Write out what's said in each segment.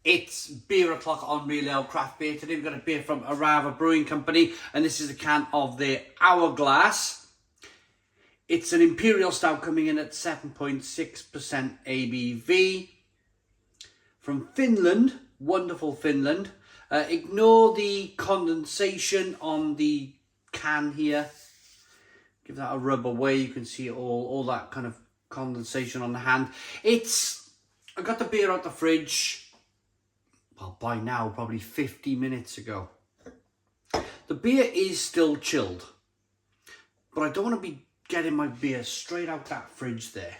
It's beer o'clock on Real Ale Craft Beer. Today we've got a beer from Orava Brewing Company, and this is a can of their Hourglass. It's an Imperial Stout coming in at 7.6% ABV. From Finland, wonderful Finland. Ignore the condensation on the can here. Give that a rub away. You can see all that kind of condensation on the hand. I got the beer out the fridge. Well, by now, probably 50 minutes ago. The beer is still chilled, but I don't want to be getting my beer straight out that fridge there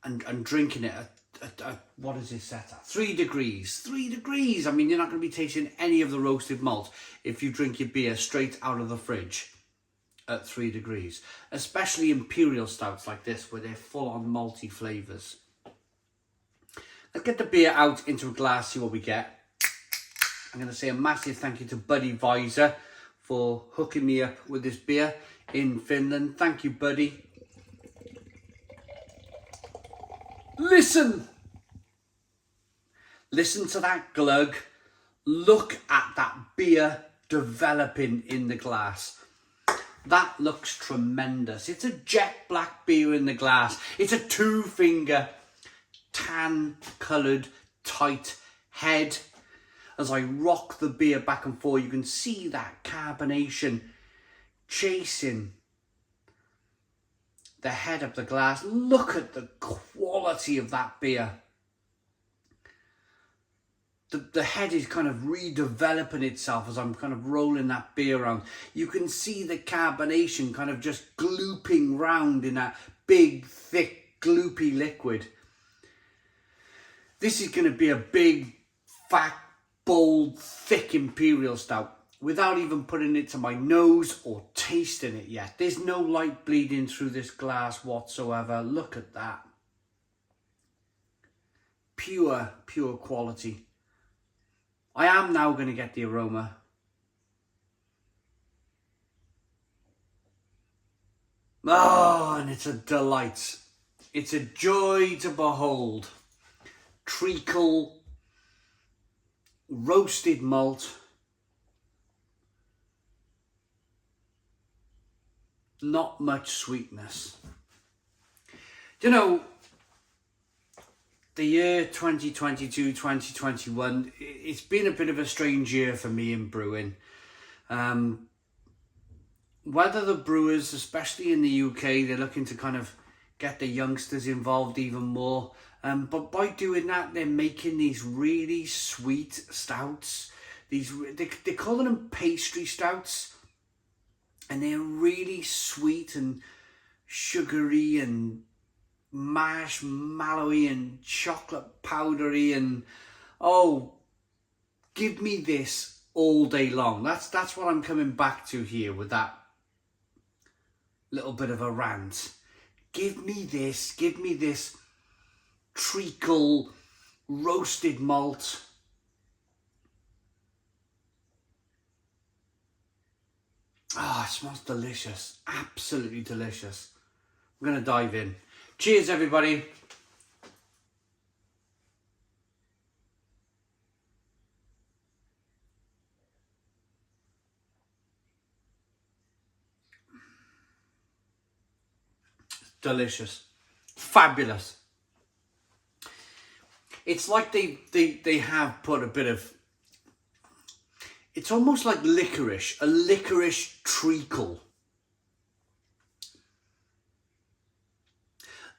and drinking it at what is it set at? 3 degrees. 3 degrees. I mean, you're not going to be tasting any of the roasted malt if you drink your beer straight out of the fridge at 3 degrees. Especially Imperial Stouts like this, where they're full on malty flavours. Let's get the beer out into a glass, see what we get. I'm going to say a massive thank you to Buddy Visor for hooking me up with this beer in Finland. Thank you, buddy. Listen! Listen to that glug. Look at that beer developing in the glass. That looks tremendous. It's a jet black beer in the glass. It's a 2-finger tan coloured tight head. As I rock the beer back and forth, you can see that carbonation chasing the head of the glass. Look at the quality of that beer. The head is kind of redeveloping itself as I'm kind of rolling that beer around. You can see the carbonation kind of just glooping round in that big, thick, gloopy liquid. This is going to be a big, fat, bold, thick Imperial Stout without even putting it to my nose or tasting it yet. There's no light bleeding through this glass whatsoever. Look at that. Pure quality. I am now going to get the aroma. Oh, and it's a delight. It's a joy to behold. Treacle, roasted malt, not much sweetness. You know, the year 2022, 2021, it's been a bit of a strange year for me in brewing. Whether the brewers, especially in the UK, they're looking to kind of get the youngsters involved even more. But by doing that, they're making these really sweet stouts. They're calling them pastry stouts. And they're really sweet and sugary and marshmallowy and chocolate powdery. And oh, give me this all day long. That's what I'm coming back to here with that little bit of a rant. Give me this treacle, roasted malt. Ah, it smells delicious. Absolutely delicious. I'm going to dive in. Cheers, everybody. Delicious. Fabulous. It's like they have put a bit of, it's almost like licorice, a licorice treacle.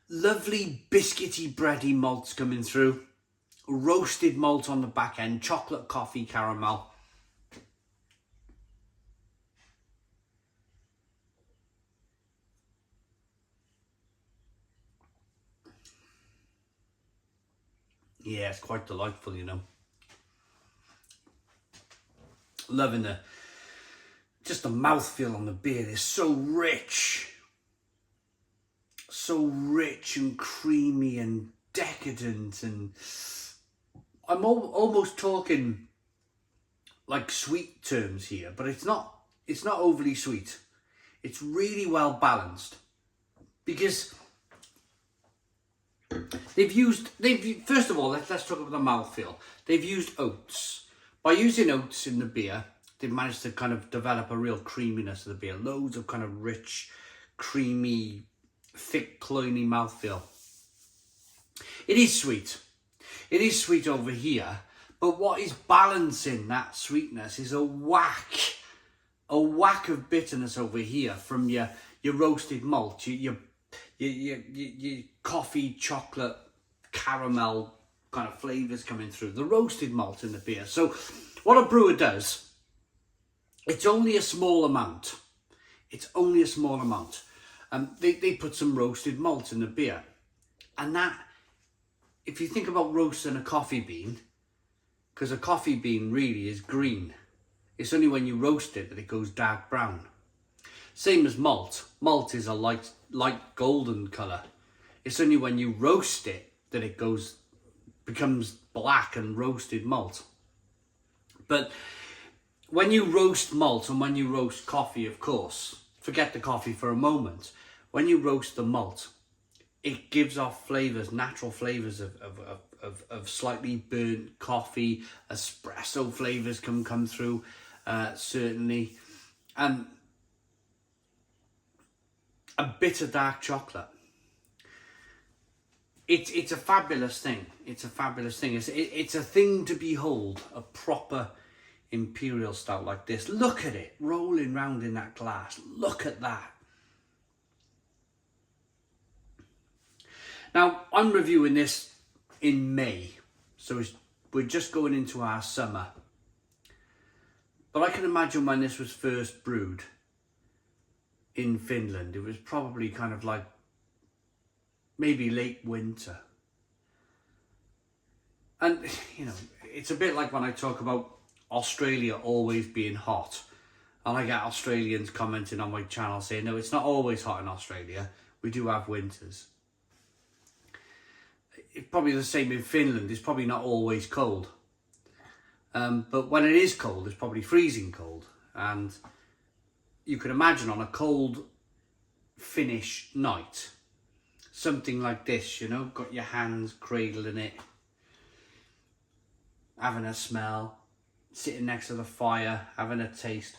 Lovely biscuity bready malts coming through. Roasted malt on the back end, chocolate coffee caramel. Yeah, it's quite delightful, you know. Loving just the mouthfeel on the beer. It's so rich and creamy and decadent, and I'm almost talking like sweet terms here, but it's not overly sweet. It's really well balanced, because First of all, let's talk about the mouthfeel. They've used oats. By using oats in the beer, they've managed to kind of develop a real creaminess of the beer. Loads of kind of rich, creamy, thick, cloying mouthfeel. It is sweet. It is sweet over here, but what is balancing that sweetness is a whack of bitterness over here from your roasted malt, your coffee, chocolate, caramel kind of flavours coming through. The roasted malt in the beer. So what a brewer does, it's only a small amount. It's only a small amount. They put some roasted malt in the beer. And that, if you think about roasting a coffee bean, because a coffee bean really is green. It's only when you roast it that it goes dark brown. Same as malt. Malt is a light golden colour. It's only when you roast it that it becomes black and roasted malt. But when you roast malt and when you roast coffee, of course, forget the coffee for a moment. When you roast the malt, it gives off flavours, natural flavours of slightly burnt coffee, espresso flavours come through, certainly. And a bit of dark chocolate. It's a fabulous thing. It's a fabulous thing. It's a thing to behold, a proper Imperial Stout like this. Look at it, rolling round in that glass. Look at that. Now, I'm reviewing this in May, so we're just going into our summer. But I can imagine when this was first brewed in Finland, it was probably kind of like maybe late winter. And, you know, it's a bit like when I talk about Australia always being hot. And I get Australians commenting on my channel saying, no, it's not always hot in Australia. We do have winters. It's probably the same in Finland. It's probably not always cold. But when it is cold, it's probably freezing cold. And you can imagine on a cold Finnish night, something like this, you know, got your hands cradling it, having a smell, sitting next to the fire, having a taste.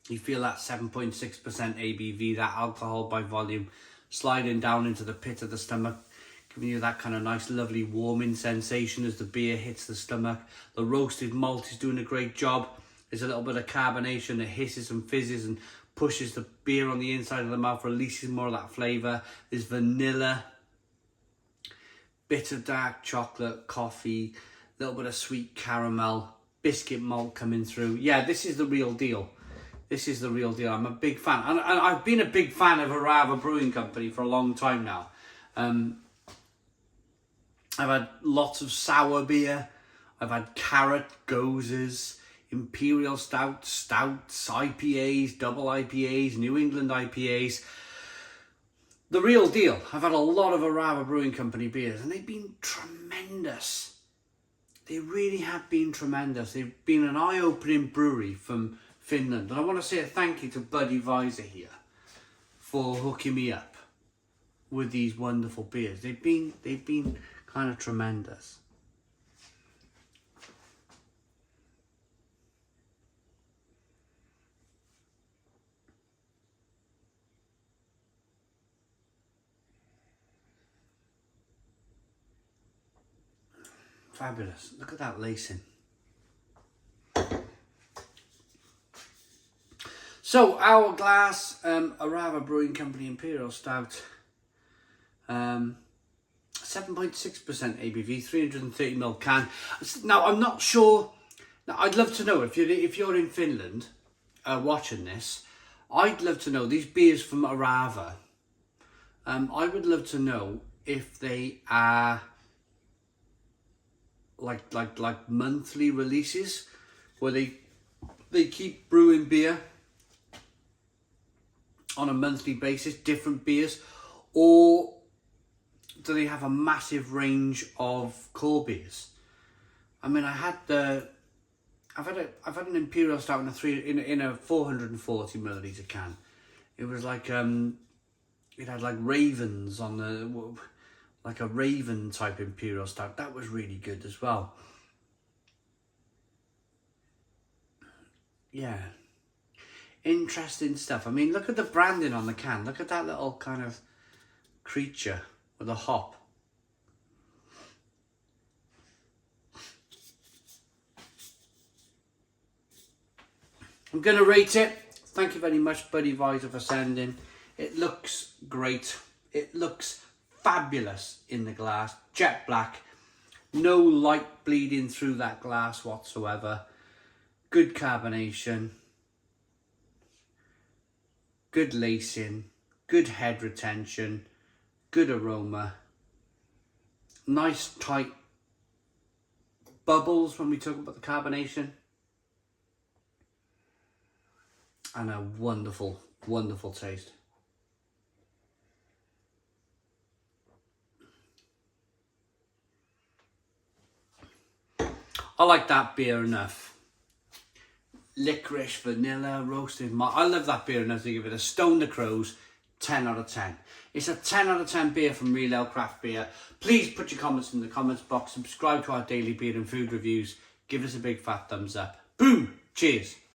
You feel that 7.6% ABV, that alcohol by volume, sliding down into the pit of the stomach, giving you that kind of nice, lovely warming sensation as the beer hits the stomach. The roasted malt is doing a great job. There's a little bit of carbonation that hisses and fizzes and pushes the beer on the inside of the mouth, releases more of that flavour. There's vanilla, bit of dark chocolate, coffee, a little bit of sweet caramel, biscuit malt coming through. Yeah, this is the real deal. This is the real deal. I'm a big fan. And I've been a big fan of Orava Brewing Company for a long time now. I've had lots of sour beer. I've had carrot, gozes, Imperial Stout, stouts, IPAs, double IPAs, New England IPAs. The real deal. I've had a lot of Orava Brewing Company beers and they've been tremendous. They really have been tremendous. They've been an eye-opening brewery from Finland. And I want to say a thank you to Buddy Visor here for hooking me up with these wonderful beers. They've been kind of tremendous. Fabulous. Look at that lacing. So, our glass, Orava Brewing Company Imperial Stout, 7.6% ABV, 330ml can. Now, I'm not sure. Now, I'd love to know if you're in Finland watching this. I'd love to know these beers from Orava. I would love to know if they are like monthly releases, where they keep brewing beer on a monthly basis, different beers, or do they have a massive range of core beers? I mean, I've had an Imperial Stout in a 440 milliliter can. It was like it had like ravens on the, like a raven type Imperial Stout. That was really good as well. Yeah. Interesting stuff. I mean, look at the branding on the can. Look at that little kind of creature with a hop. I'm going to rate it. Thank you very much, Buddy Visor, for sending. It looks great. It looks fabulous in the glass. Jet black. No light bleeding through that glass whatsoever. Good carbonation. Good lacing. Good head retention. Good aroma. Nice tight bubbles when we talk about the carbonation. And a wonderful, wonderful taste. I like that beer enough. Licorice, vanilla, roasted malt. I love that beer enough to give it a Stone the Crows 10 out of 10. It's a 10 out of 10 beer from Real Ale Craft Beer. Please put your comments in the comments box. Subscribe to our daily beer and food reviews. Give us a big fat thumbs up. Boom! Cheers!